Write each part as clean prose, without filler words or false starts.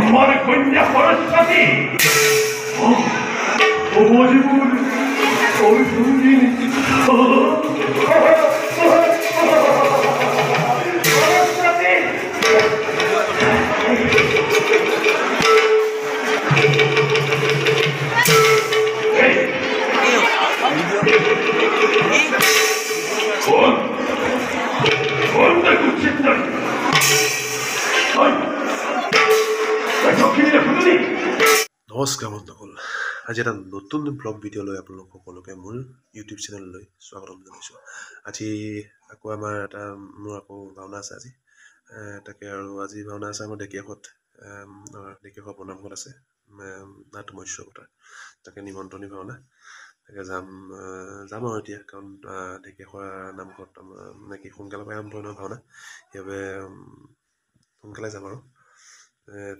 আমাৰ কন্যা সৰস্বতী ও মজবুৰ ও সঙ্গী নমস্কাৰ বন্ধুসকল আজি এটা নতুন ব্লগ ভিডিঅ' লৈ আপোনালোক সকলোকে মোৰ ইউটিউব চেনেললৈ স্বাগতম জনাইছোঁ। আজি আকৌ আমাৰ মোৰ আকৌ ভাওনা আছে আজি তাকে আৰু আজি ভাওনা আছে আমাৰ ঢেকীয়াখোৱাত বনামঘৰত আছে নাট মৎস্যকথা তাকে নিমন্ত্ৰণী ভাওনা তাকে যাম আৰু এতিয়া কাৰণ ঢেকীয়াখোৱা নামঘৰত মানে কি সোনকালে পাই আৰম্ভ নহয় ভাওনা সেইবাবে সোনকালে যাম আৰু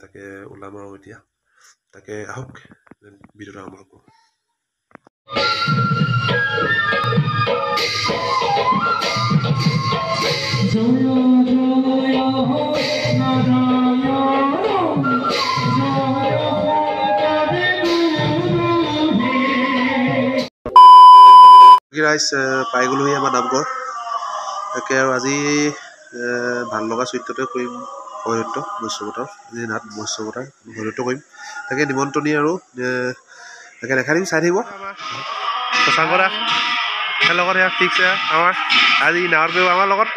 তাকে ওলাম আৰু এতিয়া তাকে আহক ভিডিঅ'টো আৰম্ভ কৰোঁ। ৰাইজ পাই গ'লোহি আমাৰ নামঘৰ তাকে আৰু আজি ভাল লগা চৰিত্ৰটোৱে কৰিম ভৈৰৱ্য মৎস্যকথাৰ আজি নাট মৎস্যকথাৰ ভৈৰৱ্য কৰিম তাকে নিমন্ত্ৰণী আৰু তাকে দেখাই দিম চাই থাকিব শশাংকদা লগত ফিক্স আমাৰ আজি নাৱত কৰিব আমাৰ লগত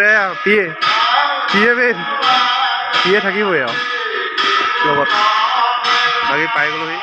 পিয়ে থাকিবই আৰু লগত বাকী পাই গ'লোহি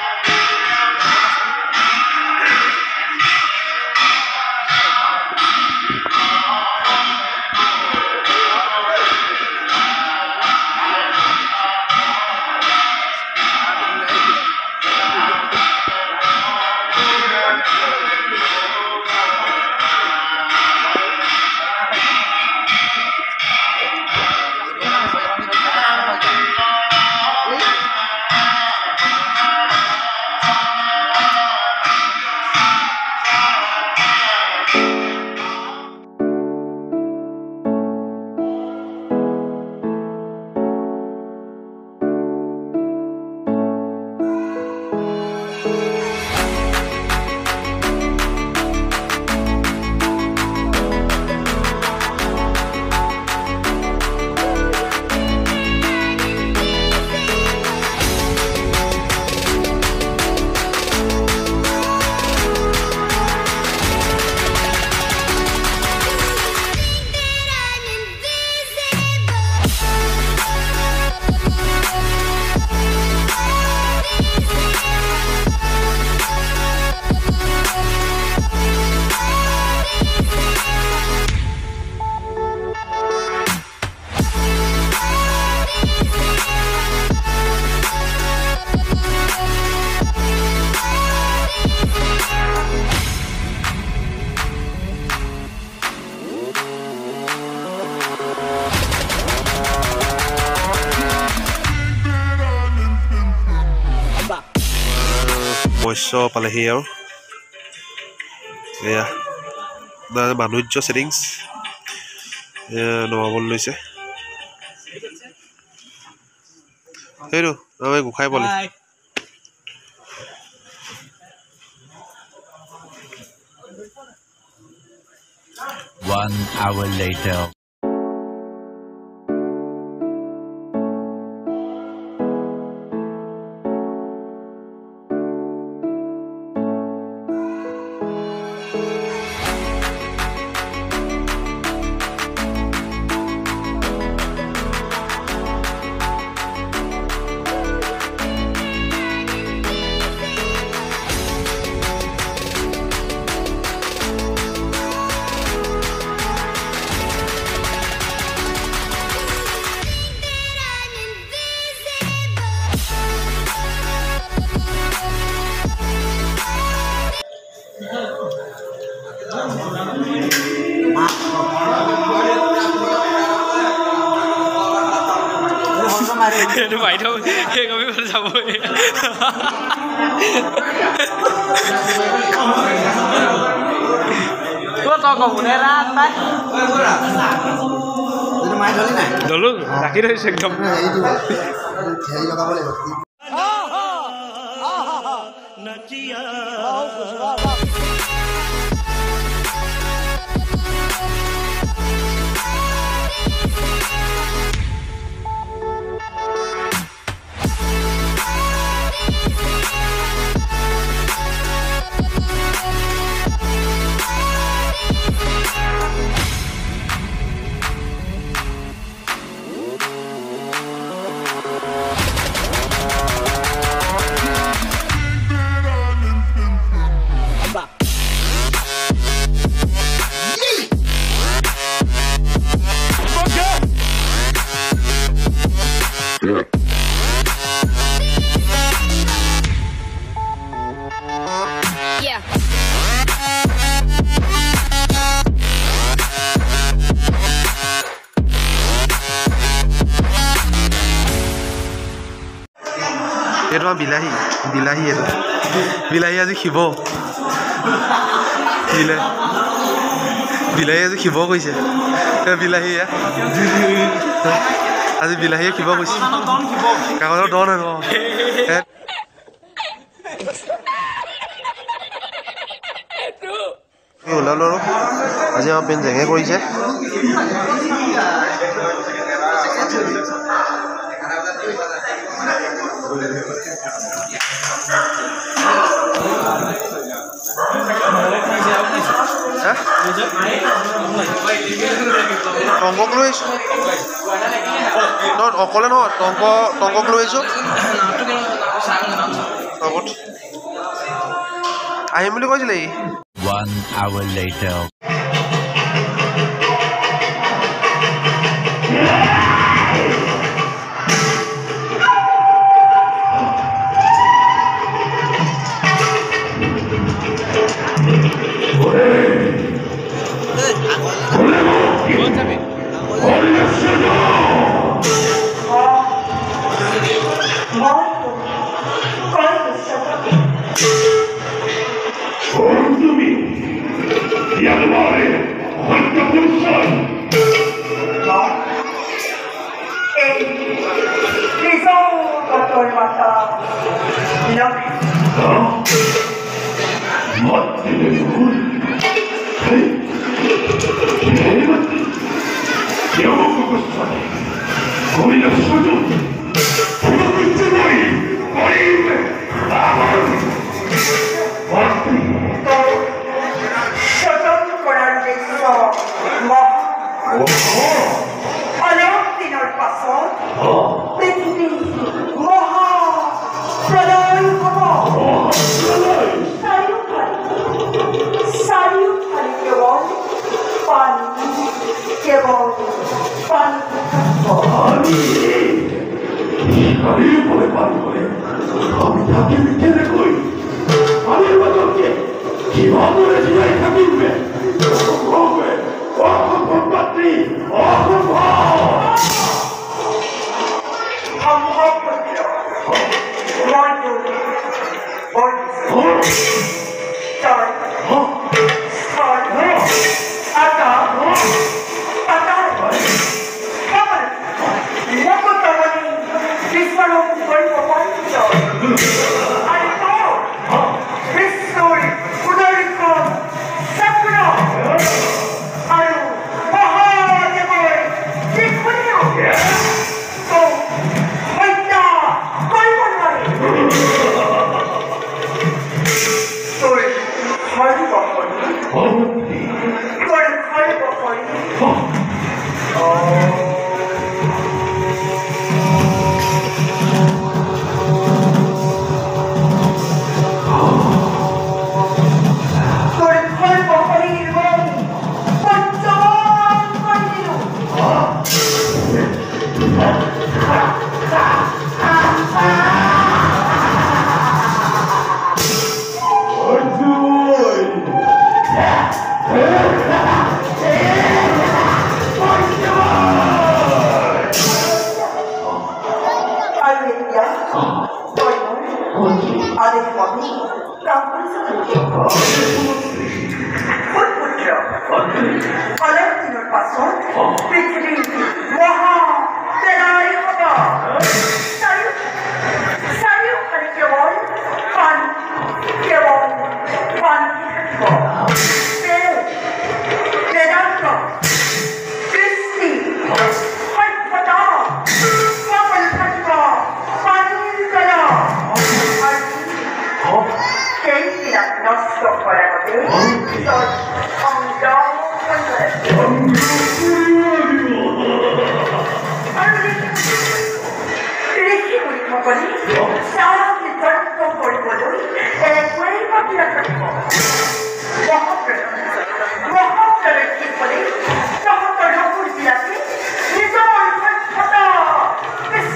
মৎস্য পালেহি আৰু এয়া মাধুৰ্য ছেটিংছ নমাবলৈ লৈছে সেইটো আমি গোসাঁই পালি One hour later. Itu baik dong, kami bersama. Gua tau kamu nerat, Pak. Dulu, akhirnya segam. Yeah. Itu bilahi itu. Bilahi আজি খিব। Bilahi আজি খিব কৈছে। বিলাহী আজি বিলাহীয়ে খিব কৈছে। কাগজৰ ডন হ'ব। ওলালো আৰু আজি আমাৰ পেন জেঙে কৰিছে। টংকক লৈ আহিছো অকলে নহয় টংকক লৈ আহিছো আহিম বুলি কৈছিলে ই 1 hour later.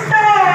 Stop!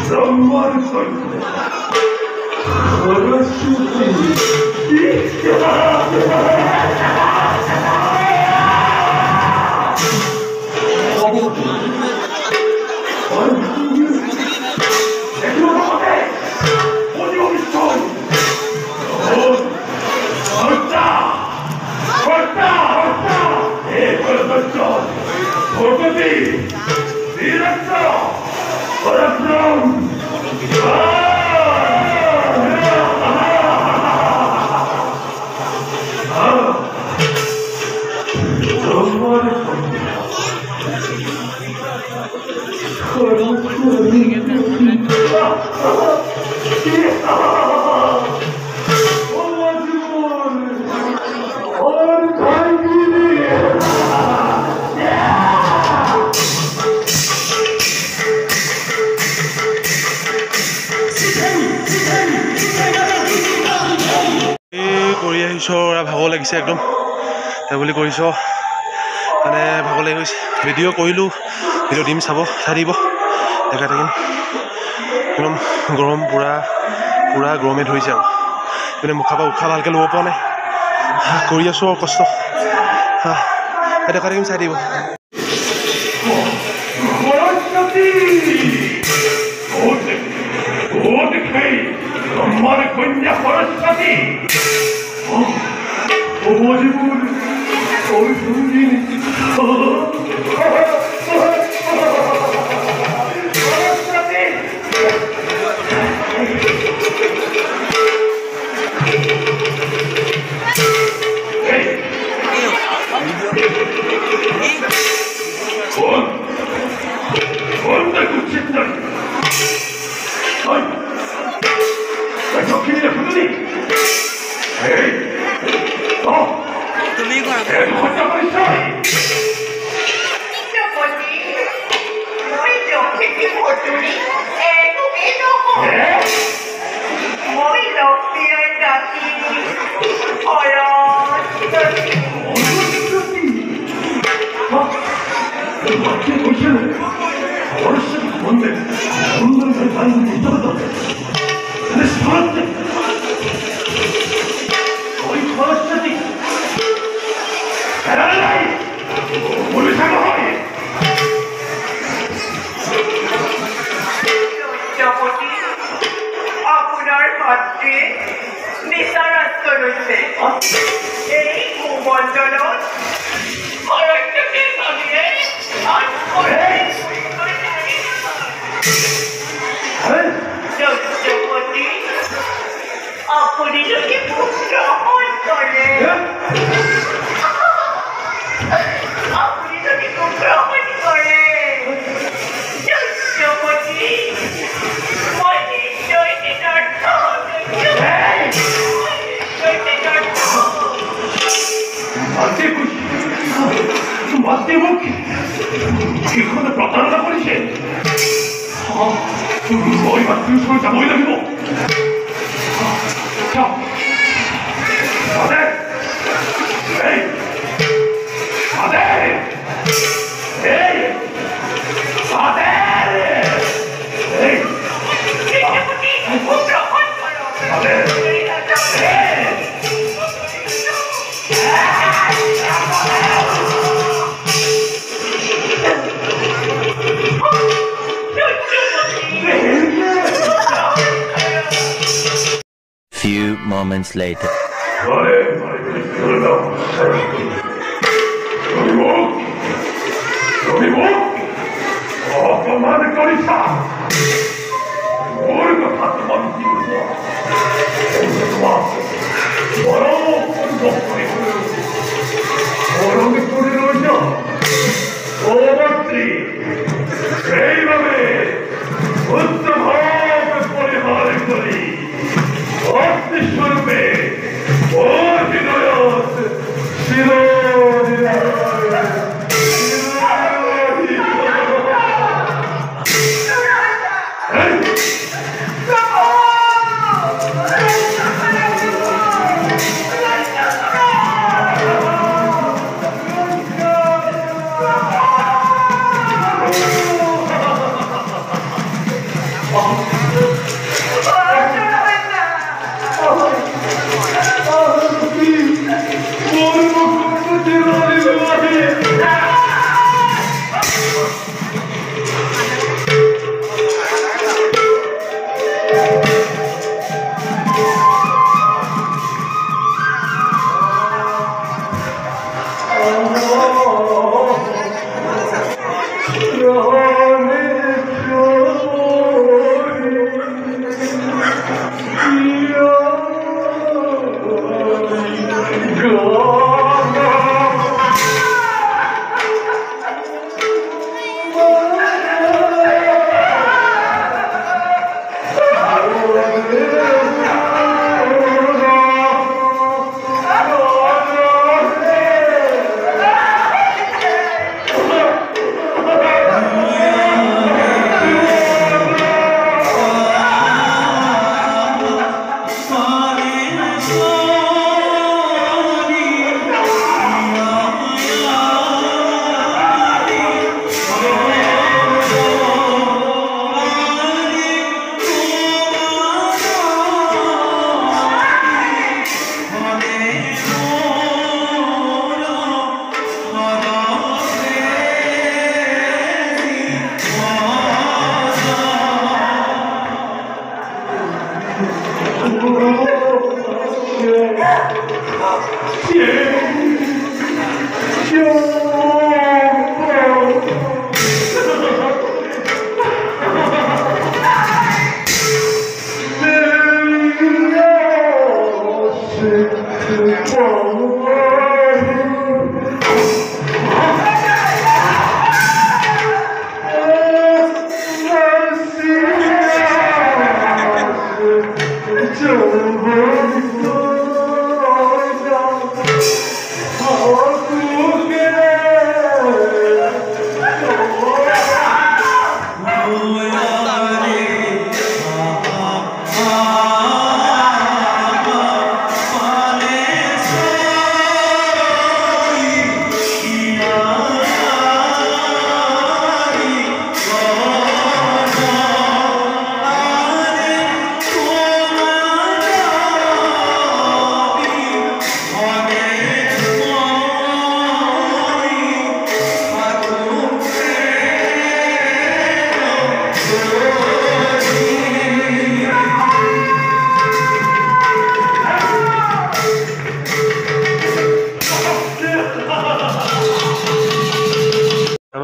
Someone ভাগৰ লাগিছে একদম সেই বুলি কৰিছোঁ মানে ভাগৰ লাগি গৈছে ভিডিঅ' কৰিলোঁ ভিডিঅ' দিম চাব চাই দিব একে থাকিম একদম গৰম পূৰা গৰমে ধৰিছে আৰু মানে মুখৰ পৰা উশাহ ভালকৈ ল'ব পৰা নাই কৰি আছোঁ আৰু কষ্ট একে থাকিম চাই দিব Few moments later.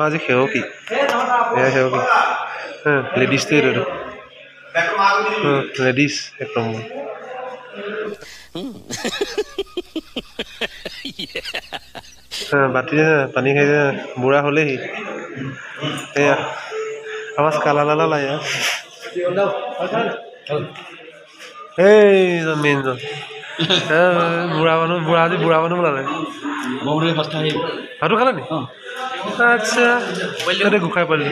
आज खेव की खेव की लेडीज थे लेडीज एकदम बाटी पानी खाई बुढ़ा हले ही आवाज काला लाला लाया मेन बुढ़ा मानु बुढ़ा आज बुढ़ा मानु बोला हाथो खाला नी अच्छा गुखाई पाल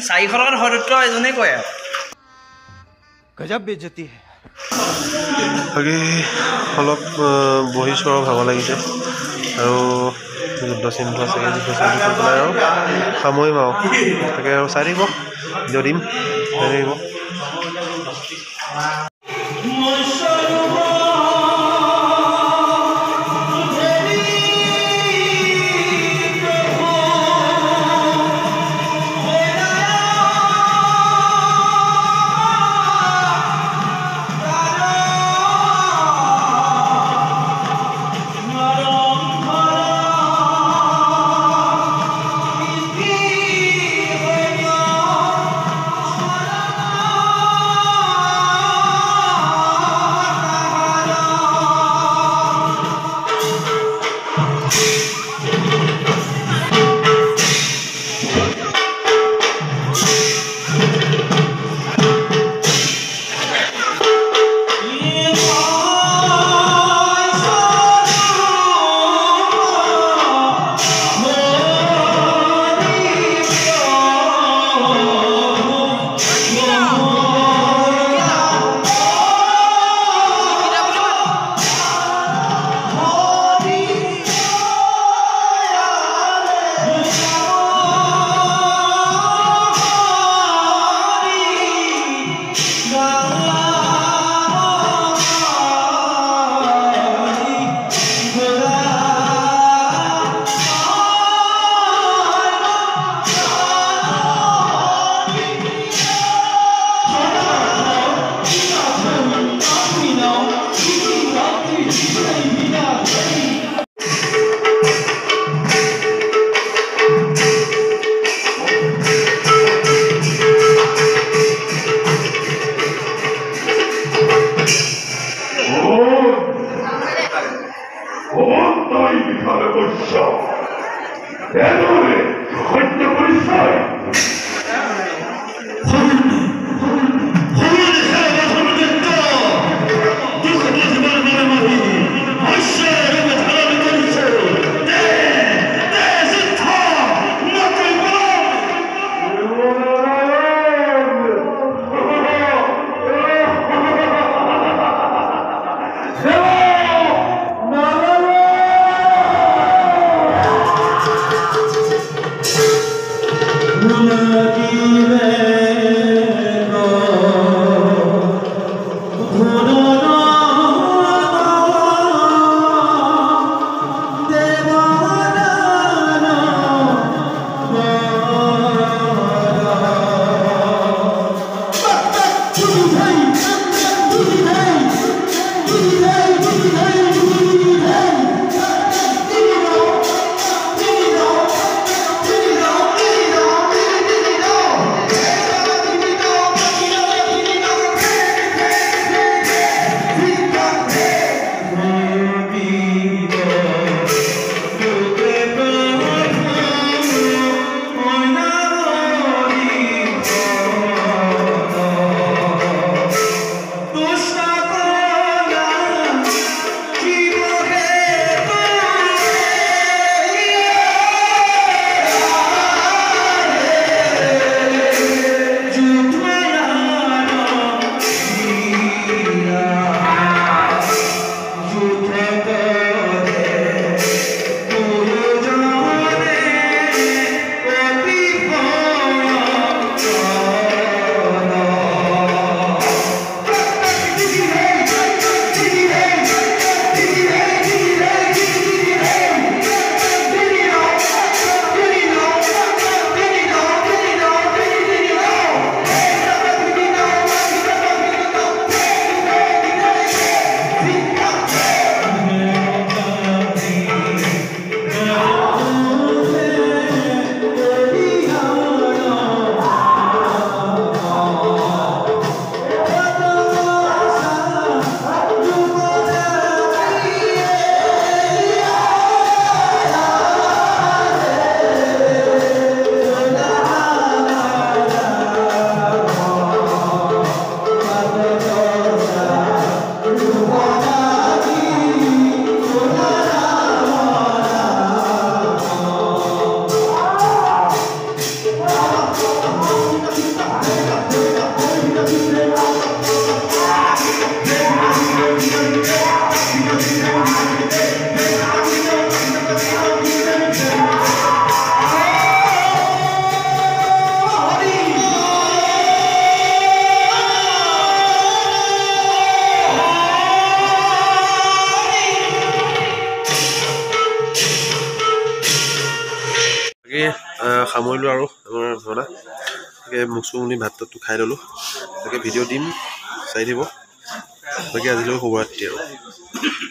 চাৰিখনৰ সদত্ব এজনে কয় गजब बेइज्जती है বাকী অলপ বহিছোঁ আৰু ভাব লাগিছে আৰু যুদ্ধ চিনটো আছে যুদ্ধ চিনটো কৰি পেলাই আৰু সামৰিম আৰু তাকে আৰু চাই থাকিব ভিডিঅ' দিম চাই থাকিব সামৰিলোঁ আৰু আমাৰ ধৰা তাকে মুচুমুনি ভাত তাতটো খাই ল'লোঁ তাকে ভিডিঅ' দিম চাই দিব বাকী আজিলৈ শুভৰাত্ৰি আৰু